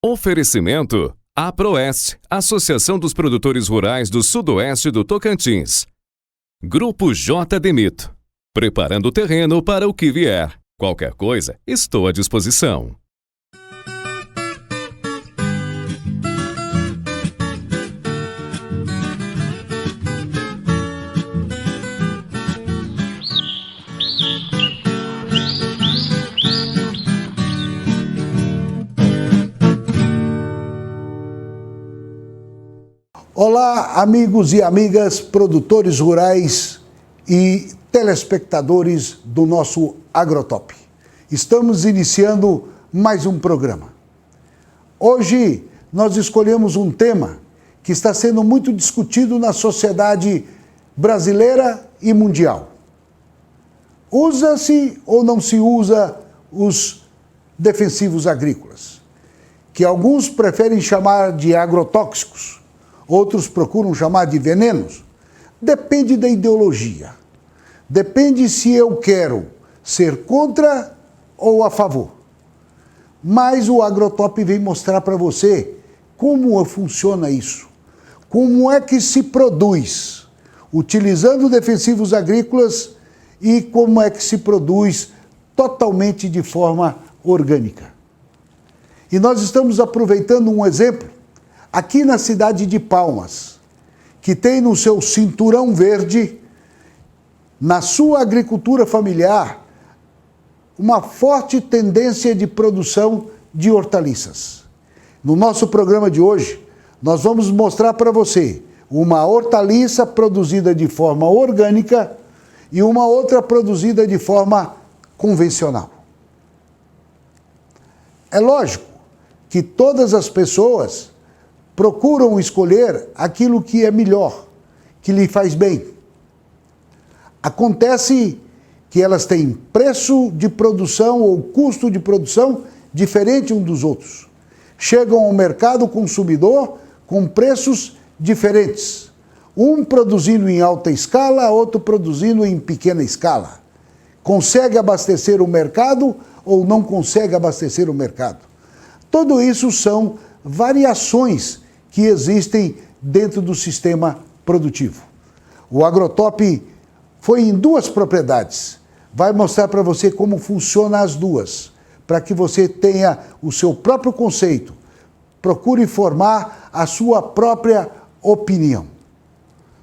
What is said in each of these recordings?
Oferecimento APROEST, Associação dos Produtores Rurais do Sudoeste do Tocantins. Grupo J. Mito, preparando o terreno para o que vier. Qualquer coisa, estou à disposição. Olá, amigos e amigas, produtores rurais e telespectadores do nosso Agrotop. Estamos iniciando mais um programa. Hoje nós escolhemos um tema que está sendo muito discutido na sociedade brasileira e mundial. Usa-se ou não se usa os defensivos agrícolas, que alguns preferem chamar de agrotóxicos, outros procuram chamar de venenos. Depende da ideologia. Depende se eu quero ser contra ou a favor. Mas o Agrotop vem mostrar para você como funciona isso. Como é que se produz utilizando defensivos agrícolas e como é que se produz totalmente de forma orgânica. E nós estamos aproveitando um exemplo aqui na cidade de Palmas, que tem no seu cinturão verde, na sua agricultura familiar, uma forte tendência de produção de hortaliças. No nosso programa de hoje, nós vamos mostrar para você uma hortaliça produzida de forma orgânica e uma outra produzida de forma convencional. É lógico que todas as pessoas procuram escolher aquilo que é melhor, que lhe faz bem. Acontece que elas têm preço de produção ou custo de produção diferente um dos outros. Chegam ao mercado consumidor com preços diferentes. Um produzindo em alta escala, outro produzindo em pequena escala. Consegue abastecer o mercado ou não consegue abastecer o mercado? Tudo isso são variações que existem dentro do sistema produtivo. O Agrotop foi em duas propriedades. Vai mostrar para você como funcionam as duas, para que você tenha o seu próprio conceito. Procure formar a sua própria opinião.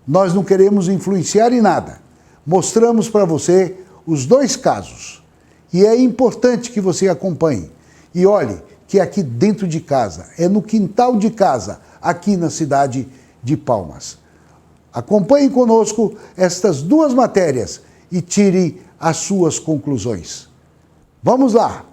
Nós não queremos influenciar em nada. Mostramos para você os dois casos. E é importante que você acompanhe. E olhe que aqui dentro de casa, é no quintal de casa, aqui na cidade de Palmas. Acompanhe conosco estas duas matérias e tire as suas conclusões. Vamos lá!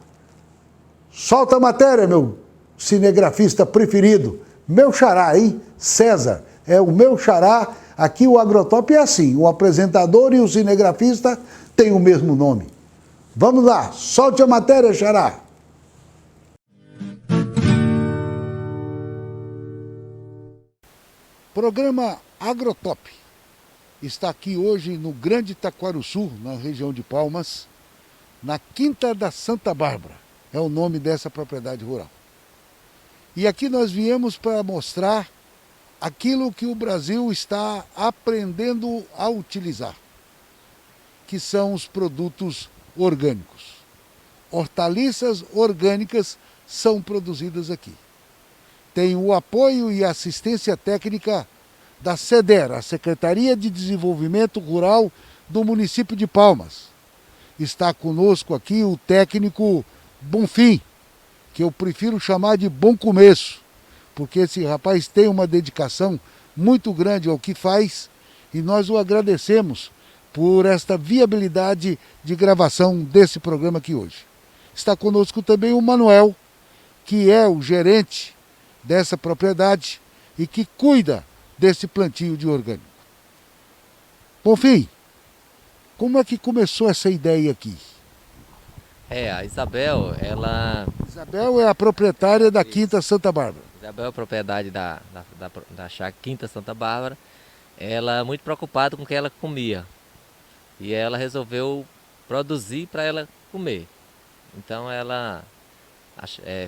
Solta a matéria, meu cinegrafista preferido. Meu xará, hein? César, é o meu xará. Aqui o Agrotop é assim, o apresentador e o cinegrafista têm o mesmo nome. Vamos lá, solte a matéria, xará. Programa Agrotop está aqui hoje no Grande Taquarussu, na região de Palmas, na Quinta da Santa Bárbara, é o nome dessa propriedade rural. E aqui nós viemos para mostrar aquilo que o Brasil está aprendendo a utilizar, que são os produtos orgânicos. Hortaliças orgânicas são produzidas aqui. Tem o apoio e assistência técnica da SEDER, a Secretaria de Desenvolvimento Rural do município de Palmas. Está conosco aqui o técnico Bonfim, que eu prefiro chamar de Bom Começo, porque esse rapaz tem uma dedicação muito grande ao que faz e nós o agradecemos por esta viabilidade de gravação desse programa aqui hoje. Está conosco também o Manuel, que é o gerente dessa propriedade e que cuida desse plantio de orgânico. Bonfim, como é que começou essa ideia aqui? A Isabel, ela... Isabel é a proprietária da Quinta Santa Bárbara. Isabel é a propriedade da chácara Quinta Santa Bárbara. Ela é muito preocupada com o que ela comia. E ela resolveu produzir para ela comer. Então ela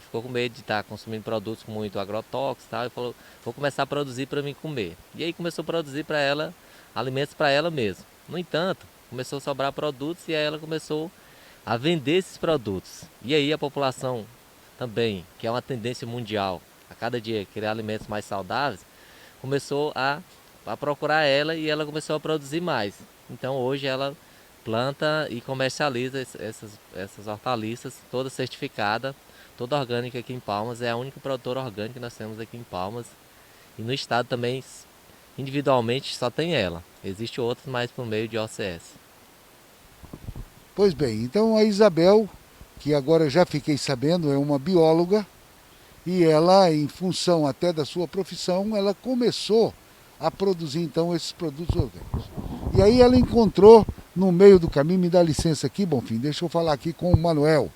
ficou com medo de estar consumindo produtos com muito agrotóxicos e tal, e falou, vou começar a produzir para mim comer. E aí começou a produzir para ela, alimentos para ela mesma. No entanto, começou a sobrar produtos e aí ela começou a vender esses produtos. E aí a população também, que é uma tendência mundial, a cada dia querer alimentos mais saudáveis, começou a procurar ela e ela começou a produzir mais. Então hoje ela planta e comercializa essas hortaliças, toda certificada, toda orgânica aqui em Palmas. É a única produtora orgânica que nós temos aqui em Palmas. E no estado também, individualmente, só tem ela. Existem outros, mas por meio de OCS. Pois bem, então a Isabel, que agora já fiquei sabendo, é uma bióloga, e ela, em função até da sua profissão, ela começou a produzir então esses produtos orgânicos. E aí ela encontrou no meio do caminho, me dá licença aqui, Bonfim, deixa eu falar aqui com o Manuel.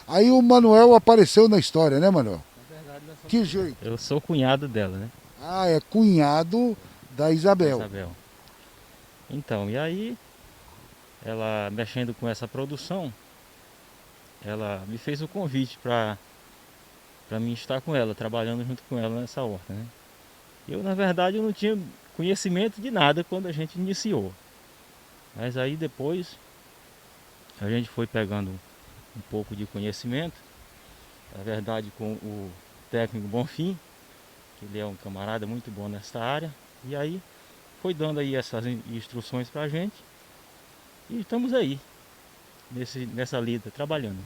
Aí o Manuel apareceu na história, né, Manuel? Na verdade, Que jeito? eu sou cunhado dela, né? Ah, é cunhado da Isabel. Isabel. Então, e aí, ela mexendo com essa produção, ela me fez o convite para mim estar com ela, trabalhando junto com ela nessa horta, né? Eu, na verdade, eu não tinha conhecimento de nada quando a gente iniciou. Mas aí depois a gente foi pegando um pouco de conhecimento, na verdade com o técnico Bonfim, que ele é um camarada muito bom nessa área, e aí foi dando aí essas instruções pra gente, e estamos aí, nessa lida, trabalhando.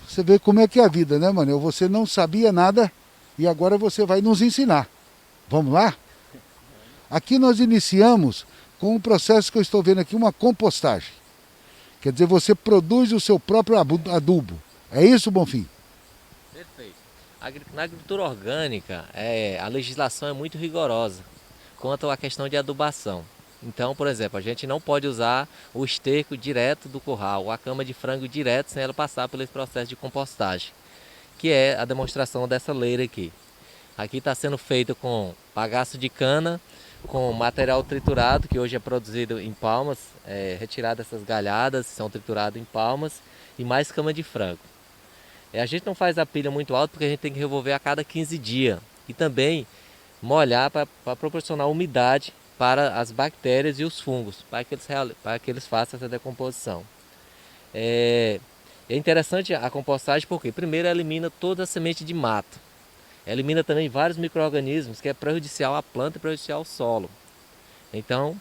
Você vê como é que é a vida, né, Manuel? Você não sabia nada e agora você vai nos ensinar. Vamos lá? Aqui nós iniciamos com um processo que eu estou vendo aqui, uma compostagem. Quer dizer, você produz o seu próprio adubo. É isso, Bonfim? Perfeito. Na agricultura orgânica, a legislação é muito rigorosa quanto à questão de adubação. Então, por exemplo, a gente não pode usar o esterco direto do curral, ou a cama de frango direto sem ela passar pelo processo de compostagem, que é a demonstração dessa leira aqui. Aqui está sendo feito com bagaço de cana, com material triturado, que hoje é produzido em Palmas, retirado essas galhadas, são trituradas em Palmas, e mais cama de frango. A gente não faz a pilha muito alta porque a gente tem que revolver a cada 15 dias. E também molhar para proporcionar umidade para as bactérias e os fungos, para que eles façam essa decomposição. É interessante a compostagem porque, primeiro, ela elimina toda a semente de mato. Elimina também vários micro-organismos que é prejudicial à planta e prejudicial ao solo. Então,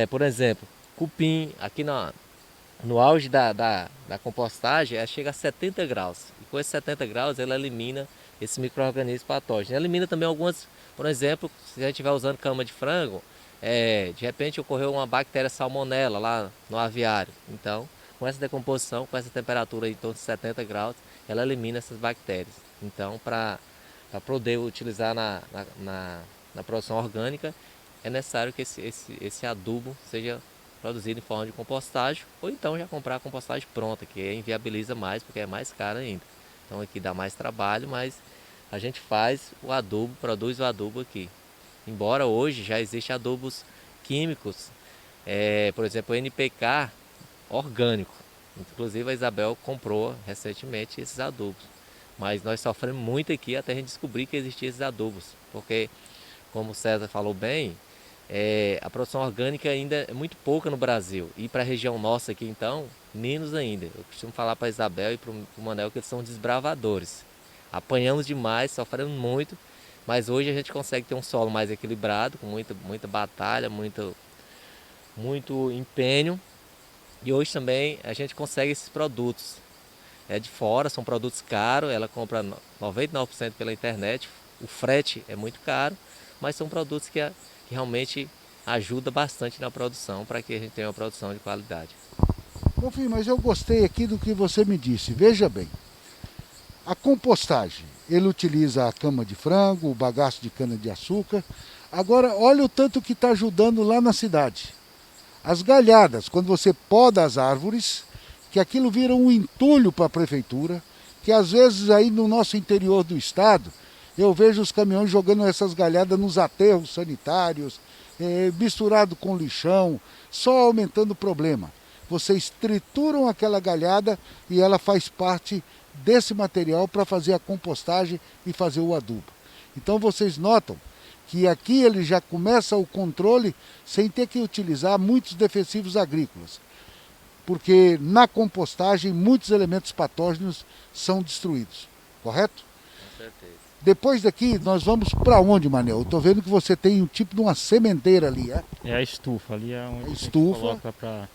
por exemplo, cupim, aqui no auge da compostagem, chega a 70 graus. E com esses 70 graus, ela elimina esse micro-organismo patógeno. Elimina também algumas, por exemplo, se a gente estiver usando cama de frango, de repente ocorreu uma bactéria salmonela lá no aviário. Então, com essa decomposição, com essa temperatura em torno de 70 graus, ela elimina essas bactérias. Então, para poder utilizar na produção orgânica, é necessário que esse adubo seja produzido em forma de compostagem, ou então já comprar a compostagem pronta, que inviabiliza mais, porque é mais caro ainda. Então aqui dá mais trabalho, mas a gente faz o adubo, produz o adubo aqui. Embora hoje já existem adubos químicos, por exemplo, o NPK orgânico. Inclusive a Isabel comprou recentemente esses adubos. Mas nós sofremos muito aqui até a gente descobrir que existiam esses adubos. Porque, como o César falou bem, a produção orgânica ainda é muito pouca no Brasil. E para a região nossa aqui, então, menos ainda. Eu costumo falar para a Isabel e para o Manel que eles são desbravadores. Apanhamos demais, sofremos muito, mas hoje a gente consegue ter um solo mais equilibrado, com muita batalha, muito empenho. E hoje também a gente consegue esses produtos. De fora, são produtos caros, ela compra 99% pela internet, o frete é muito caro, mas são produtos que realmente ajudam bastante na produção, para que a gente tenha uma produção de qualidade. Bonfim, mas eu gostei aqui do que você me disse. Veja bem, a compostagem, ele utiliza a cama de frango, o bagaço de cana-de-açúcar. Agora, olha o tanto que está ajudando lá na cidade. As galhadas, quando você poda as árvores, que aquilo vira um entulho para a prefeitura, que às vezes aí no nosso interior do estado, eu vejo os caminhões jogando essas galhadas nos aterros sanitários, misturado com lixão, só aumentando o problema. Vocês trituram aquela galhada e ela faz parte desse material para fazer a compostagem e fazer o adubo. Então vocês notam que aqui ele já começa o controle sem ter que utilizar muitos defensivos agrícolas, porque na compostagem muitos elementos patógenos são destruídos, correto? Com certeza. Depois daqui nós vamos para onde, Manel? Eu estou vendo que você tem um tipo de uma sementeira ali, é? É a estufa, ali é onde A a gente estufa. coloca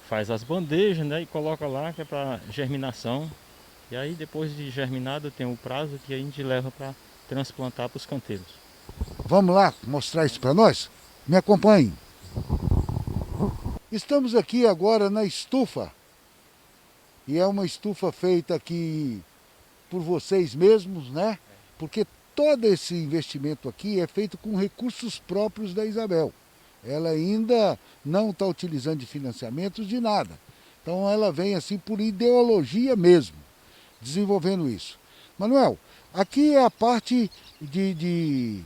faz as bandejas, né, e coloca lá que é para germinação. E aí depois de germinado tem o prazo que a gente leva para transplantar para os canteiros. Vamos lá mostrar isso para nós? Me acompanhem. Estamos aqui agora na estufa. E é uma estufa feita aqui por vocês mesmos, né? Porque todo esse investimento aqui é feito com recursos próprios da Isabel. Ela ainda não está utilizando de financiamentos de nada. Então ela vem assim por ideologia mesmo, desenvolvendo isso. Manuel, aqui é a parte de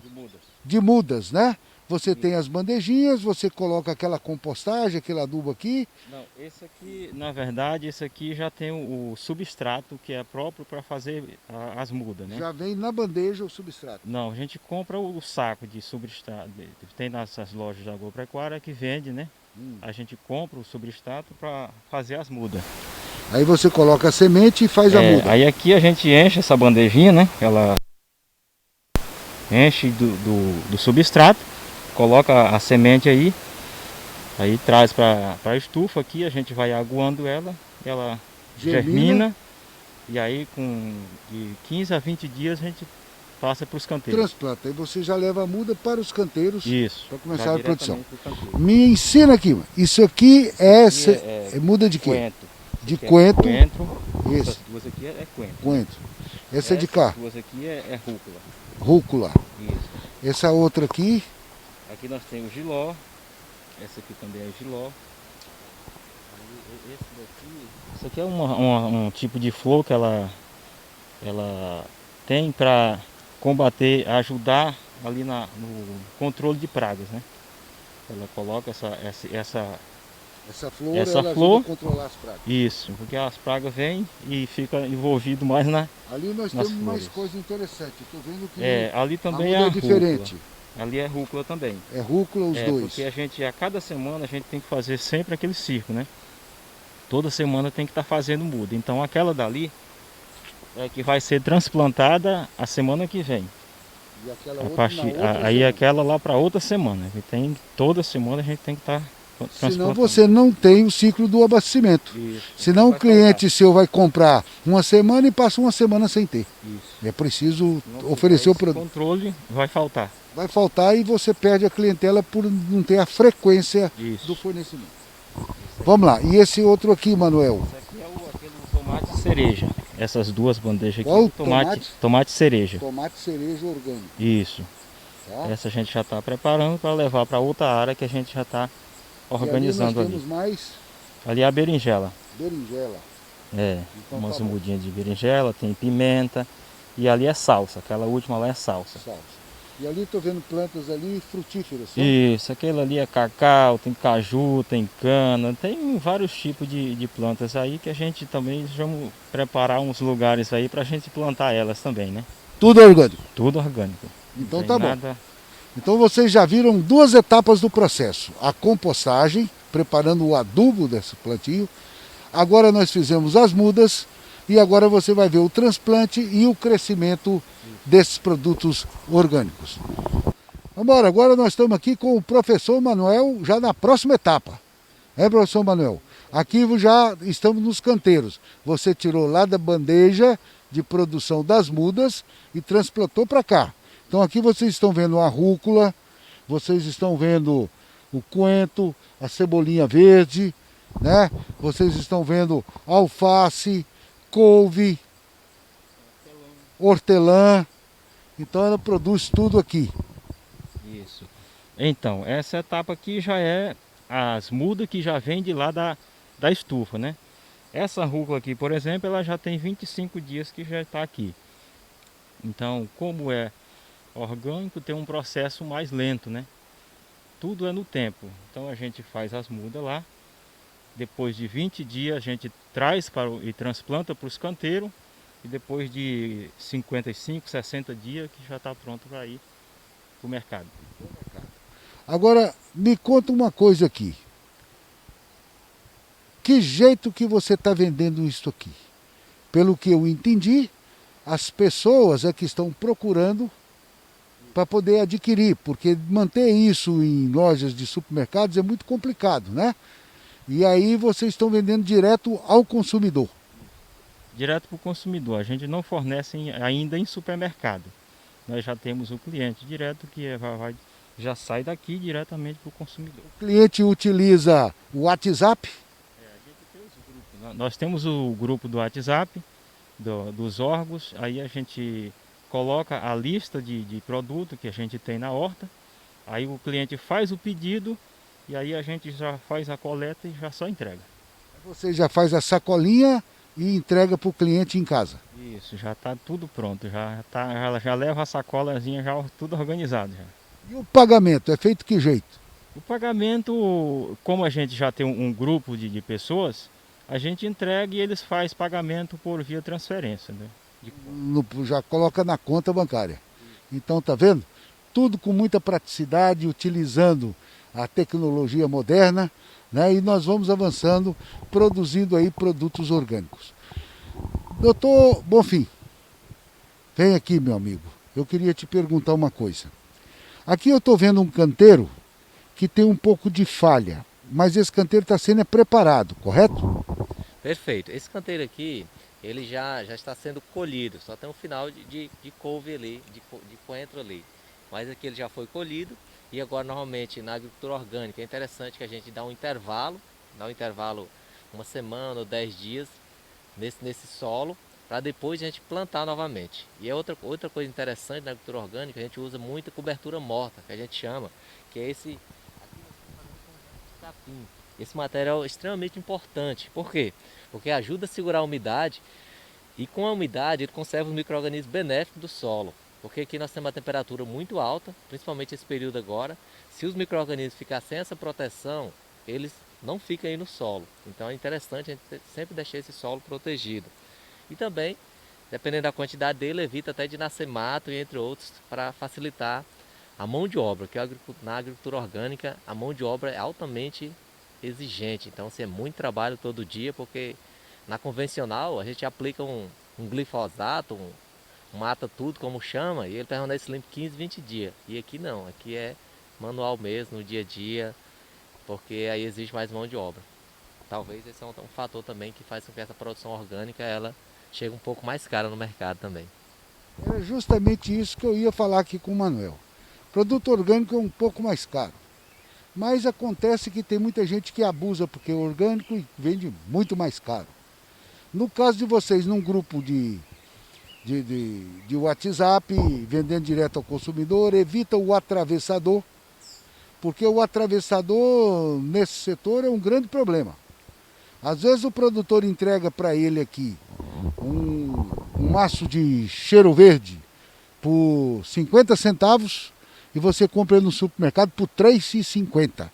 mudas, né? Você tem as bandejinhas, você coloca aquela compostagem, aquele adubo aqui. Não, esse aqui, na verdade, esse aqui já tem o substrato que é próprio para fazer as mudas, né? Já vem na bandeja o substrato. Não, a gente compra o saco de substrato, tem nessas lojas de agropecuária que vende, né? A gente compra o substrato para fazer as mudas. Aí você coloca a semente e faz a muda. Aí aqui a gente enche essa bandejinha, né? Ela enche do substrato, coloca a semente aí traz para a estufa aqui, a gente vai aguando ela germina e aí de 15 a 20 dias a gente passa para os canteiros. Transplanta, aí você já leva a muda para os canteiros para começar a produção. Me ensina aqui, isso aqui é muda de quê? Coentro. De coentro. Esse. Essas duas aqui é coentro. Coentro. Essa é de cá? Essas duas aqui é rúcula. Rúcula. Isso. Essa outra aqui? Aqui nós temos o giló. Essa aqui também é giló. Esse aqui é um tipo de flor que ela tem para combater, ajudar ali no controle de pragas, né? Ela coloca essa flor, ela ajuda a controlar as pragas. Isso, porque as pragas vêm e fica envolvido mais ali nós temos flores. Mais coisa interessante. Estou vendo que ali também é diferente. Rúcula. Ali é rúcula também. É rúcula os dois. Porque a cada semana a gente tem que fazer sempre aquele ciclo, né? Toda semana tem que estar fazendo muda. Então aquela dali é que vai ser transplantada a semana que vem. E aquela outra aí aquela lá para outra semana. Toda semana a gente tem que estar transplantando. Senão você não tem o ciclo do abastecimento. Isso. Senão o cliente seu vai comprar uma semana e passa uma semana sem ter. Isso. É preciso oferecer o produto. O controle vai faltar. Vai faltar e você perde a clientela por não ter a frequência do fornecimento. Vamos lá. E esse outro aqui, Manuel? Esse aqui é aquele tomate cereja. Essas duas bandejas aqui. Qual tomate cereja. Tomate cereja orgânico. Isso. Tá. Essa a gente já está preparando para levar para outra área que a gente já está organizando ali. Nós temos mais? Ali é a berinjela. Berinjela. Então, umas mudinhas de berinjela, tem pimenta. E ali é salsa. Aquela última lá é salsa. E ali estou vendo plantas ali frutíferas. Isso, aquele ali é cacau, tem caju, tem cana, tem vários tipos de plantas aí que a gente também vamos preparar uns lugares aí para a gente plantar elas também, né? Tudo orgânico? Tudo orgânico. Então tá bom. Então vocês já viram duas etapas do processo. A compostagem, preparando o adubo desse plantio. Agora nós fizemos as mudas e agora você vai ver o transplante e o crescimento desses produtos orgânicos. Vamos embora, agora nós estamos aqui com o professor Manuel, já na próxima etapa. Professor Manuel? Aqui já estamos nos canteiros. Você tirou lá da bandeja de produção das mudas e transplantou para cá. Então aqui vocês estão vendo a rúcula, vocês estão vendo o coentro, a cebolinha verde, né? Vocês estão vendo alface, couve, hortelã. Então ela produz tudo aqui. Isso. Então, essa etapa aqui já é as mudas que já vem de lá da estufa, né? Essa rúcula aqui, por exemplo, ela já tem 25 dias que já está aqui. Então, como é orgânico, tem um processo mais lento, né? Tudo é no tempo. Então a gente faz as mudas lá. Depois de 20 dias a gente traz e transplanta para os canteiros. e depois de 55, 60 dias que já está pronto para ir para o mercado. Agora, me conta uma coisa aqui. Que jeito que você está vendendo isso aqui? Pelo que eu entendi, as pessoas é que estão procurando para poder adquirir, porque manter isso em lojas de supermercados é muito complicado, né? E aí vocês estão vendendo direto ao consumidor. Direto para o consumidor, a gente não fornece ainda em supermercado. Nós já temos o cliente direto que já sai daqui diretamente para o consumidor. O cliente utiliza o WhatsApp? Nós temos o grupo do WhatsApp, dos órgãos, aí a gente coloca a lista de produto que a gente tem na horta, aí o cliente faz o pedido e aí a gente já faz a coleta e já só entrega. Você já faz a sacolinha e entrega para o cliente em casa? Isso, já está tudo pronto, já leva a sacolazinha já tudo organizado. Já. E o pagamento é feito que jeito? O pagamento, como a gente já tem um grupo de pessoas, a gente entrega e eles fazem pagamento por via transferência, né? Já coloca na conta bancária. Então, tá vendo? Tudo com muita praticidade, utilizando a tecnologia moderna, né? E nós vamos avançando, produzindo aí produtos orgânicos. Doutor Bonfim, vem aqui, meu amigo. Eu queria te perguntar uma coisa. Aqui eu estou vendo um canteiro que tem um pouco de falha, mas esse canteiro está sendo preparado, correto? Perfeito. Esse canteiro aqui, ele já está sendo colhido, só tem um final de couve ali, de coentro ali. Mas aqui ele já foi colhido e agora normalmente na agricultura orgânica é interessante que a gente dá um intervalo uma semana ou 10 dias nesse solo, para depois a gente plantar novamente. E é outra coisa interessante na agricultura orgânica, a gente usa muita cobertura morta, que a gente chama, que é esse capim. Esse material é extremamente importante. Por quê? Porque ajuda a segurar a umidade e com a umidade ele conserva os micro-organismos benéficos do solo. Porque aqui nós temos uma temperatura muito alta, principalmente esse período agora. Se os micro-organismos ficarem sem essa proteção, eles não ficam aí no solo. Então é interessante a gente sempre deixar esse solo protegido. E também, dependendo da quantidade dele, evita até de nascer mato e entre outros, para facilitar a mão de obra, que na agricultura orgânica a mão de obra é altamente exigente. Então assim, é muito trabalho todo dia, porque na convencional a gente aplica um glifosato, mata tudo como chama, e ele permanece limpo 15, 20 dias. E aqui não, aqui é manual mesmo, no dia a dia, porque aí exige mais mão de obra. Talvez esse é um fator também que faz com que essa produção orgânica ela chegue um pouco mais cara no mercado também. Era justamente isso que eu ia falar aqui com o Manuel. Produto orgânico é um pouco mais caro, mas acontece que tem muita gente que abusa porque é orgânico e vende muito mais caro. No caso de vocês, num grupo de WhatsApp, vendendo direto ao consumidor, evita o atravessador, porque o atravessador nesse setor é um grande problema. Às vezes o produtor entrega para ele aqui um maço de cheiro verde por 50 centavos e você compra ele no supermercado por R$ 3,50.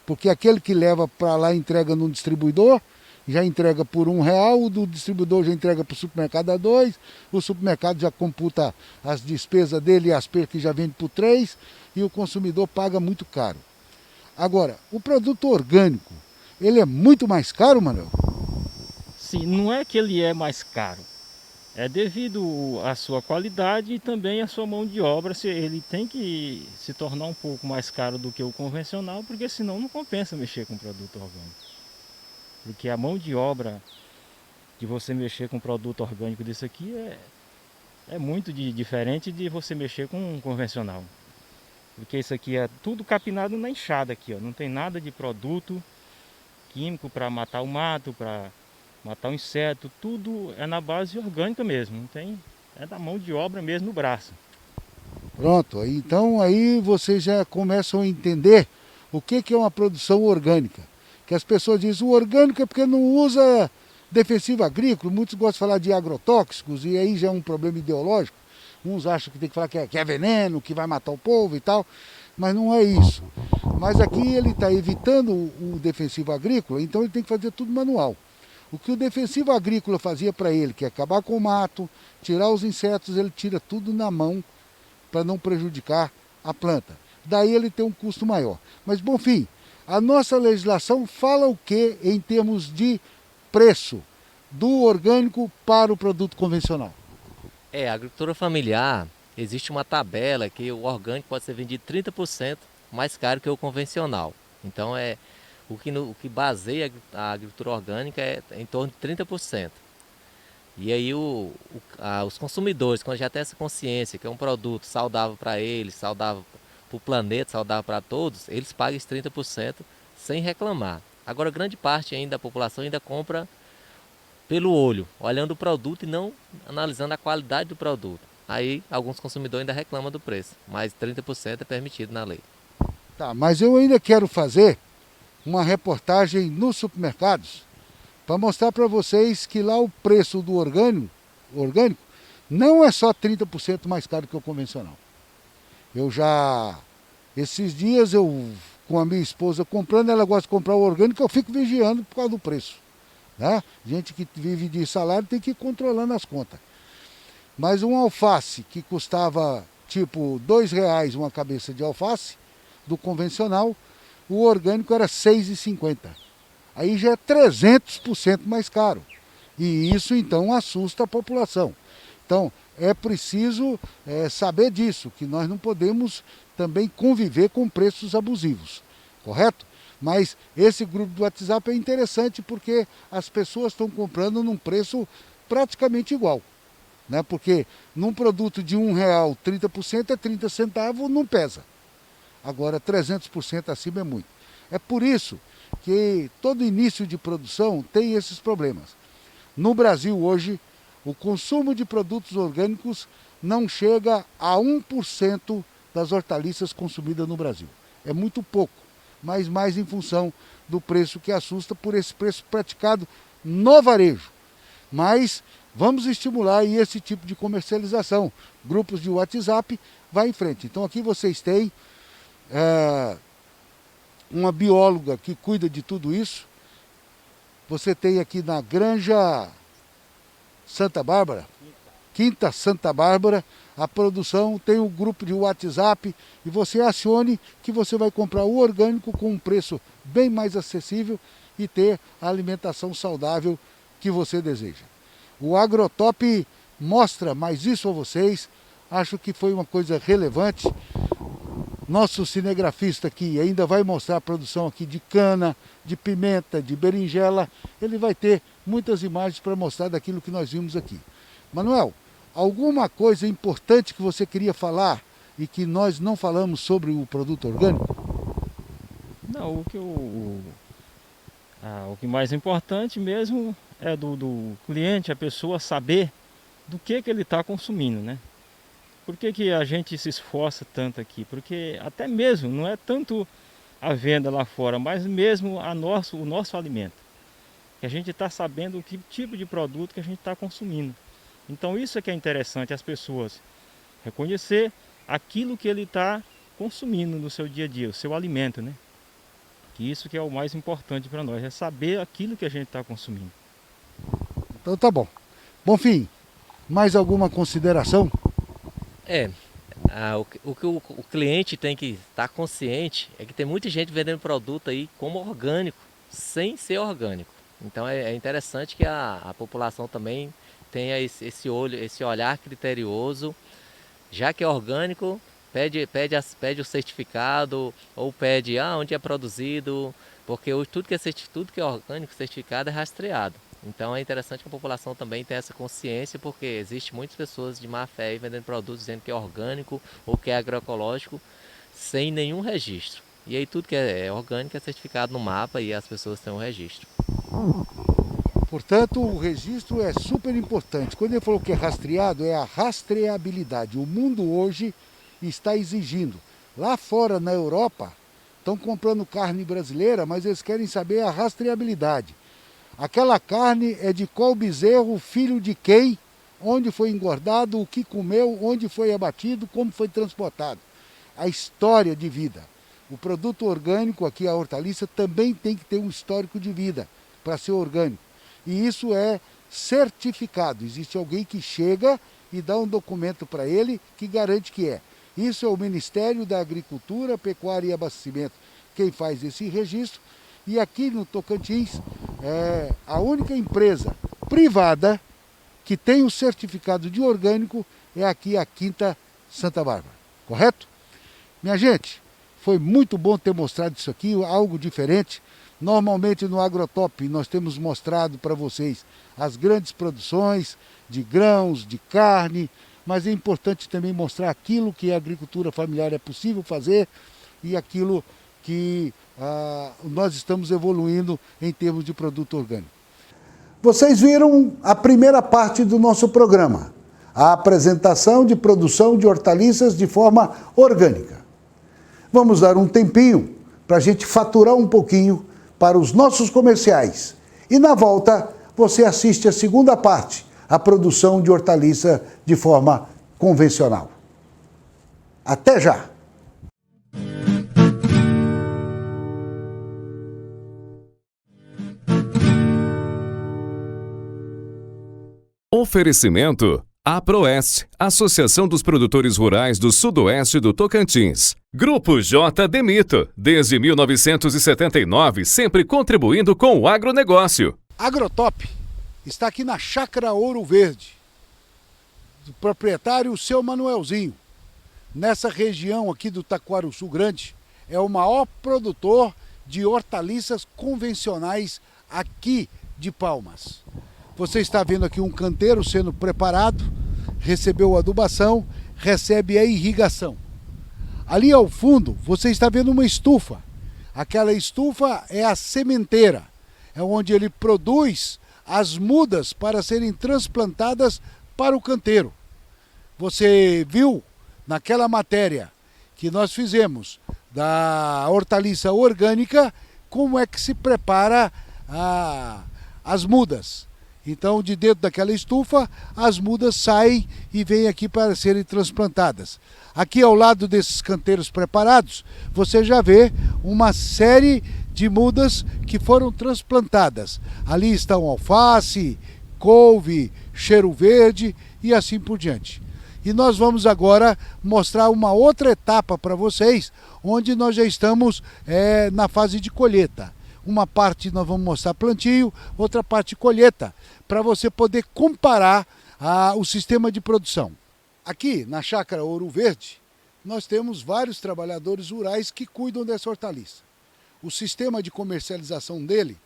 Porque aquele que leva para lá e entrega no distribuidor, já entrega por R$1, o do distribuidor já entrega para o supermercado a 2, o supermercado já computa as despesas dele e as percas que já vende por 3 e o consumidor paga muito caro. Agora, o produto orgânico, ele é muito mais caro, Manuel? Sim, não é que ele é mais caro. É devido à sua qualidade e também à sua mão de obra. Ele tem que se tornar um pouco mais caro do que o convencional, porque senão não compensa mexer com produto orgânico. Porque a mão de obra de você mexer com produto orgânico desse aqui é muito diferente de você mexer com um convencional. Porque isso aqui é tudo capinado na enxada aqui, ó. Não tem nada de produto químico para matar o mato, para matar o inseto, tudo é na base orgânica mesmo, não tem, é da mão de obra mesmo no braço. Pronto, então aí vocês já começam a entender o que é uma produção orgânica. Que as pessoas dizem, o orgânico é porque não usa defensivo agrícola, muitos gostam de falar de agrotóxicos, e aí já é um problema ideológico. Uns acham que tem que falar que é veneno, que vai matar o povo e tal, mas não é isso. Mas aqui ele está evitando o defensivo agrícola, então ele tem que fazer tudo manual. O que o defensivo agrícola fazia para ele, que é acabar com o mato, tirar os insetos, ele tira tudo na mão para não prejudicar a planta. Daí ele tem um custo maior. Mas, bom fim, a nossa legislação fala o que em termos de preço do orgânico para o produto convencional? A agricultura familiar, existe uma tabela que o orgânico pode ser vendido 30% mais caro que o convencional. Então, o que baseia a agricultura orgânica é em torno de 30%. E aí os consumidores, quando já tem essa consciência que é um produto saudável para eles, saudável para o planeta, saudável para todos, eles pagam esses 30% sem reclamar. Agora, grande parte ainda da população ainda compra pelo olho, olhando o produto e não analisando a qualidade do produto. Aí alguns consumidores ainda reclamam do preço, mas 30% é permitido na lei. Tá, mas eu ainda quero fazer uma reportagem nos supermercados para mostrar para vocês que lá o preço do orgânico não é só 30% mais caro que o convencional. Esses dias eu, com a minha esposa comprando, ela gosta de comprar o orgânico, eu fico vigiando por causa do preço. Né? Gente que vive de salário tem que ir controlando as contas. Mas um alface que custava tipo R$2 uma cabeça de alface, do convencional, o orgânico era R$6,50. Aí já é 300% mais caro. E isso então assusta a população. Então é preciso saber disso, que nós não podemos também conviver com preços abusivos, correto? Mas esse grupo do WhatsApp é interessante porque as pessoas estão comprando num preço praticamente igual. Né? Porque num produto de R$1, 30% é 30 centavos, não pesa. Agora 300% acima é muito. É por isso que todo início de produção tem esses problemas. No Brasil hoje, o consumo de produtos orgânicos não chega a 1% das hortaliças consumidas no Brasil. É muito pouco, mas mais em função do preço que assusta por esse preço praticado no varejo. Mas vamos estimular aí esse tipo de comercialização. Grupos de WhatsApp, vai em frente. Então aqui vocês têm uma bióloga que cuida de tudo isso. Você tem aqui na Granja Santa Bárbara, Quinta Santa Bárbara, a produção tem um grupo de WhatsApp e você acione que você vai comprar o orgânico com um preço bem mais acessível e ter a alimentação saudável que você deseja. O Agrotop mostra mais isso a vocês, acho que foi uma coisa relevante. Nosso cinegrafista aqui ainda vai mostrar a produção aqui de cana, de pimenta, de berinjela. Ele vai ter muitas imagens para mostrar daquilo que nós vimos aqui. Manuel, alguma coisa importante que você queria falar e que nós não falamos sobre o produto orgânico? Não, o que mais importante mesmo é do cliente, a pessoa saber do que ele está consumindo, né? Por que a gente se esforça tanto aqui? Porque até mesmo não é tanto a venda lá fora, mas mesmo o nosso alimento. Que a gente está sabendo o que tipo de produto que a gente está consumindo. Então isso é que é interessante, as pessoas reconhecer aquilo que ele está consumindo no seu dia a dia, o seu alimento, né? Que isso que é o mais importante para nós, é saber aquilo que a gente está consumindo. Então tá bom. Bom fim, mais alguma consideração? O que o cliente tem que estar consciente é que tem muita gente vendendo produto aí como orgânico, sem ser orgânico. Então é interessante que a população também tenha esse olhar criterioso, já que é orgânico, pede o certificado ou pede onde é produzido, porque tudo que é orgânico, certificado é rastreado. Então é interessante que a população também tenha essa consciência, porque existe muitas pessoas de má fé aí vendendo produtos dizendo que é orgânico ou que é agroecológico sem nenhum registro. E aí tudo que é orgânico é certificado no mapa e as pessoas têm um registro. Portanto, o registro é super importante. Quando ele falou que é rastreado, é a rastreabilidade. O mundo hoje está exigindo. Lá fora, na Europa, estão comprando carne brasileira, mas eles querem saber a rastreabilidade. Aquela carne é de qual bezerro, filho de quem, onde foi engordado, o que comeu, onde foi abatido, como foi transportado. A história de vida. O produto orgânico, aqui a hortaliça, também tem que ter um histórico de vida para ser orgânico. E isso é certificado. Existe alguém que chega e dá um documento para ele que garante que é. Isso é o Ministério da Agricultura, Pecuária e Abastecimento quem faz esse registro. E aqui no Tocantins, é a única empresa privada que tem o certificado de orgânico é aqui a Quinta Santa Bárbara, correto? Minha gente, foi muito bom ter mostrado isso aqui, algo diferente. Normalmente no Agrotop nós temos mostrado para vocês as grandes produções de grãos, de carne, mas é importante também mostrar aquilo que a agricultura familiar é possível fazer e aquilo que nós estamos evoluindo em termos de produto orgânico. Vocês viram a primeira parte do nosso programa, a apresentação de produção de hortaliças de forma orgânica. Vamos dar um tempinho para a gente faturar um pouquinho para os nossos comerciais. E na volta você assiste a segunda parte, a produção de hortaliça de forma convencional. Até já! Oferecimento APROEST, Associação dos Produtores Rurais do Sudoeste do Tocantins. Grupo J. Demito, desde 1979, sempre contribuindo com o agronegócio. Agrotop está aqui na Chácara Ouro Verde, do proprietário Seu Manuelzinho. Nessa região aqui do Taquarussu Grande, é o maior produtor de hortaliças convencionais aqui de Palmas. Você está vendo aqui um canteiro sendo preparado, recebeu a adubação, recebe a irrigação. Ali ao fundo você está vendo uma estufa. Aquela estufa é a sementeira, é onde ele produz as mudas para serem transplantadas para o canteiro. Você viu naquela matéria que nós fizemos da hortaliça orgânica como é que se prepara as mudas. Então, de dentro daquela estufa, as mudas saem e vêm aqui para serem transplantadas. Aqui ao lado desses canteiros preparados, você já vê uma série de mudas que foram transplantadas. Ali estão alface, couve, cheiro verde e assim por diante. E nós vamos agora mostrar uma outra etapa para vocês, onde nós já estamos na fase de colheita. Uma parte nós vamos mostrar plantio, outra parte colheita, para você poder comparar o sistema de produção. Aqui na Chácara Ouro Verde, nós temos vários trabalhadores rurais que cuidam dessa hortaliça. O sistema de comercialização dele,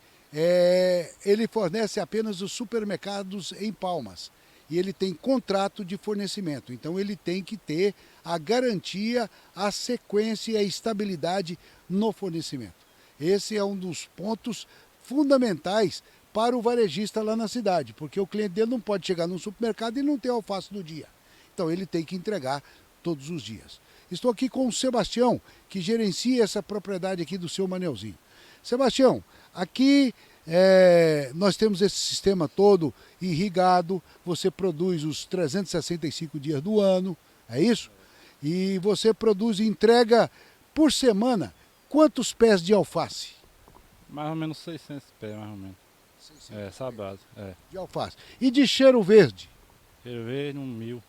ele fornece apenas os supermercados em Palmas. E ele tem contrato de fornecimento, então ele tem que ter a garantia, a sequência e a estabilidade no fornecimento. Esse é um dos pontos fundamentais para o varejista lá na cidade, porque o cliente dele não pode chegar num supermercado e não ter alface do dia. Então ele tem que entregar todos os dias. Estou aqui com o Sebastião, que gerencia essa propriedade aqui do Seu Manelzinho. Sebastião, aqui nós temos esse sistema todo irrigado, você produz os 365 dias do ano, é isso? E você produz e entrega por semana quantos pés de alface? Mais ou menos 600 pés, mais ou menos. 600 essa base, de alface. E de cheiro verde? Cheiro verde, 1000.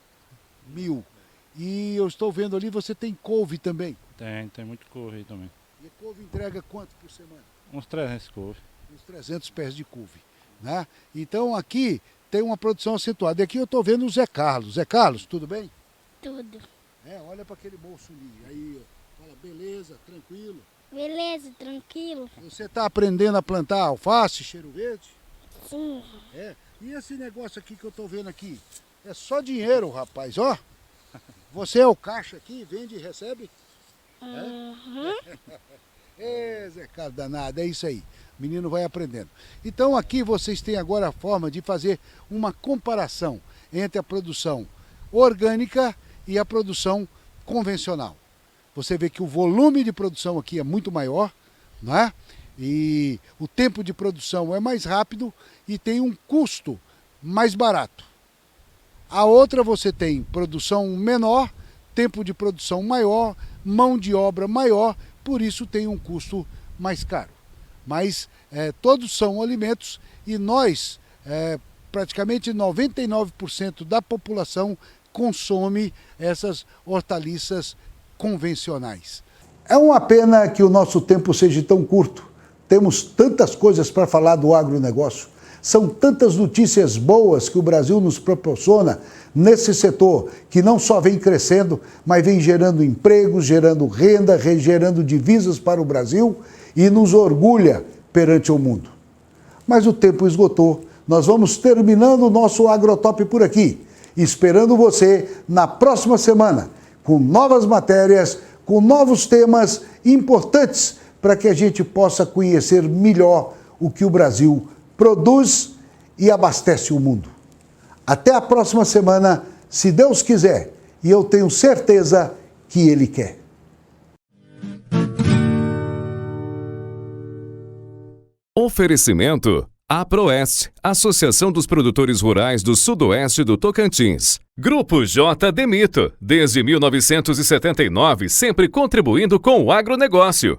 1000. E eu estou vendo ali, você tem couve também? Tem muito couve aí também. E a couve entrega quanto por semana? Uns 300 couve. Uns 300 pés de couve, né? Então aqui tem uma produção acentuada. E aqui eu estou vendo o Zé Carlos. Zé Carlos, tudo bem? Tudo. Olha para aquele bolso ali. Aí, ó, fala, beleza, tranquilo. Beleza, tranquilo. Você está aprendendo a plantar alface, cheiro verde? Sim. E esse negócio aqui que eu estou vendo aqui? É só dinheiro, rapaz, ó. Você é o caixa aqui, vende e recebe? Uhum. Zé Carlos danado, é isso aí. O menino vai aprendendo. Então aqui vocês têm agora a forma de fazer uma comparação entre a produção orgânica e a produção convencional. Você vê que o volume de produção aqui é muito maior, não é? E o tempo de produção é mais rápido e tem um custo mais barato. A outra você tem produção menor, tempo de produção maior, mão de obra maior, por isso tem um custo mais caro. Mas todos são alimentos e nós, praticamente 99% da população consome essas hortaliças convencionais. É uma pena que o nosso tempo seja tão curto. Temos tantas coisas para falar do agronegócio. São tantas notícias boas que o Brasil nos proporciona nesse setor, que não só vem crescendo, mas vem gerando empregos, gerando renda, gerando divisas para o Brasil e nos orgulha perante o mundo. Mas o tempo esgotou. Nós vamos terminando o nosso Agrotop por aqui, esperando você na próxima semana, com novas matérias, com novos temas importantes para que a gente possa conhecer melhor o que o Brasil produz e abastece o mundo. Até a próxima semana, se Deus quiser, e eu tenho certeza que Ele quer. Oferecimento APROEST, Associação dos Produtores Rurais do Sudoeste do Tocantins. Grupo J. Demito, desde 1979, sempre contribuindo com o agronegócio.